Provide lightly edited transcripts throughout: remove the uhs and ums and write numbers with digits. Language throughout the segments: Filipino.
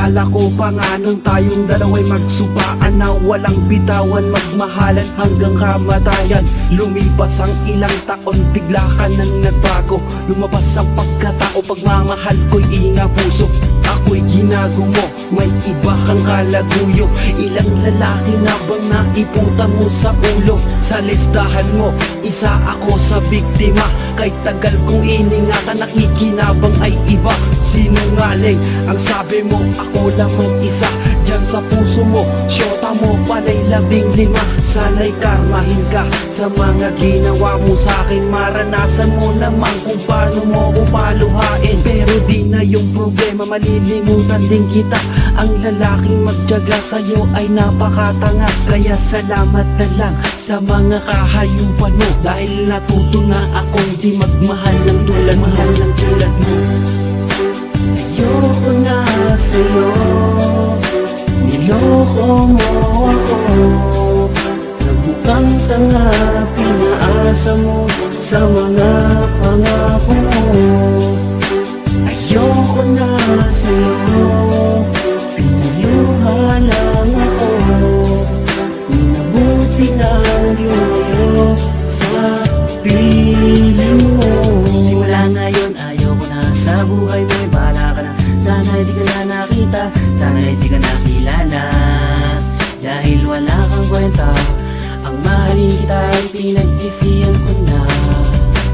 Naalala ko pa nga nung tayong dalawa'y magsubaan na walang bitawan, magmahalan hanggang kamatayan. Lumipas ang ilang taon, bigla ka nang nagbago. Lumabas ang pagkatao, pagmamahal ko'y inga puso. Ako'y ginago mo, may iba kang kalaguyo. Ilang lalaki na bang naiputa mo sa ulo? Sa listahan mo, isa ako sa biktima. Kahit tagal kong iningatan, nakikinabang ay iba. Sinungaling ang sabi mo, ako lang mag-isa. Diyan sa puso mo, syota mo pala'y 15. Sana'y karmahin ka sa mga ginawa mo sa'kin. Maranasan mo naman kung paano mo ko paluhain. Pero di na yung problema, malilimutan din kita. Ang lalaking magtiyaga sa'yo ay napakatanga. Kaya salamat na lang sa mga kahayupan mo. Dahil natuto na akong di magmahal ng tulad mo. Ayoko na sa'yo, niloko mo ako. Nagmukhang tanga, pinaasa mo sa mga pangako mo. Ayoko na sa'yo, pinaluha lang ako. Minabuti na lumayo sa piling mo. Simula ngayon, ayoko na sa buhay mo. Bahala ka na, sana di ka na nakita, sana di ka nakilala. Dahil wala kang kwenta, ang mahalin kita ay pinagsisiyan ko na.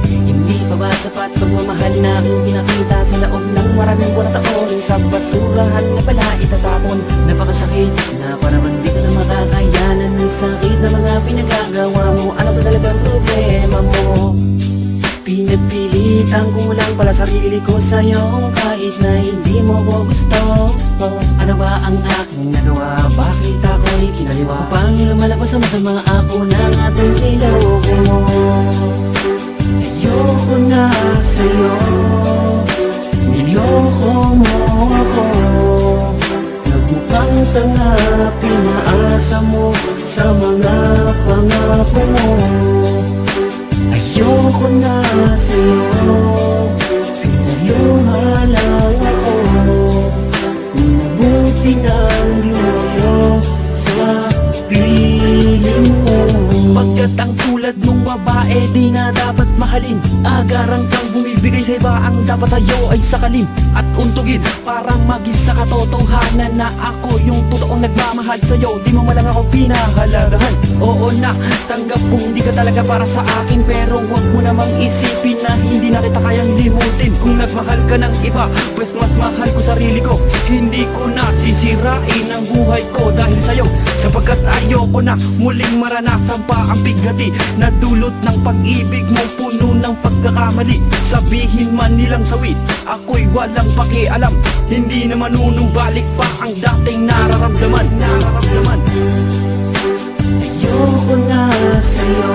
Hindi pa ba sapat pagmamahal na aking pinakita sa loob ng maraming buwan at taon? Sa basurahan na pala itatapon. Napakasakit na parang di ka na makakayanan ng sakit na mga pinagagawa mo. Ano ba talagang problema mo? Pinagpilitan ko lang pala sarili ko sa'yo, kahit na hindi mo ko gusto. Ano ba ang aking nagawa? Bakit ako'y kinaliwa? Upang lumalabas ang masama ako ng ating niloko mo. Ayoko na sa'yo, niloko mo ako. Nagmukhang tanga, pinaasa mo sa mga pangako mo. Ayoko na sa'yo, pinaluha lang ako. Mabuti nang lumayo sa piling mo. Pagkat ang tulad mong babae di na dapat mahalin. Agarang kang bumibigay sa iba, ang dapat sa'yo ay sakalin at untugin. Parang magisa katotohanan na ako yung totoong nagmamahal sa'yo. Di mo malang ako pinahalagahan. Oo na, tanggap kung di ka talaga para sa akin. Pero wag mo namang isipin na hindi na kita kayang limutin. Kung nagmahal ka ng iba, pues mas mahal ko sarili ko. Hindi ko na sisirain ang buhay ko dahil sa'yo, sapagkat ayoko na muling maranasan pa ang bighati na dulot ng pag-ibig mo, puno ng pagkakamali. Sabihin man nilang sawi, ako'y walang pakialam. Hindi na manunumbalik pa ang dating nararamdaman. Ayoko na sa'yo,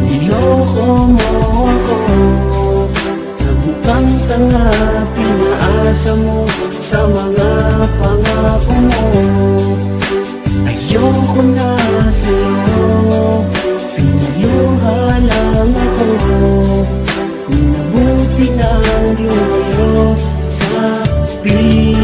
niloko mo ako. Nagmukhang tanga, pinaasa mo sa mga pangako mo. Ayoko na sa'yo, pinaluha lang ako. Minabuti nang lumayo sa piling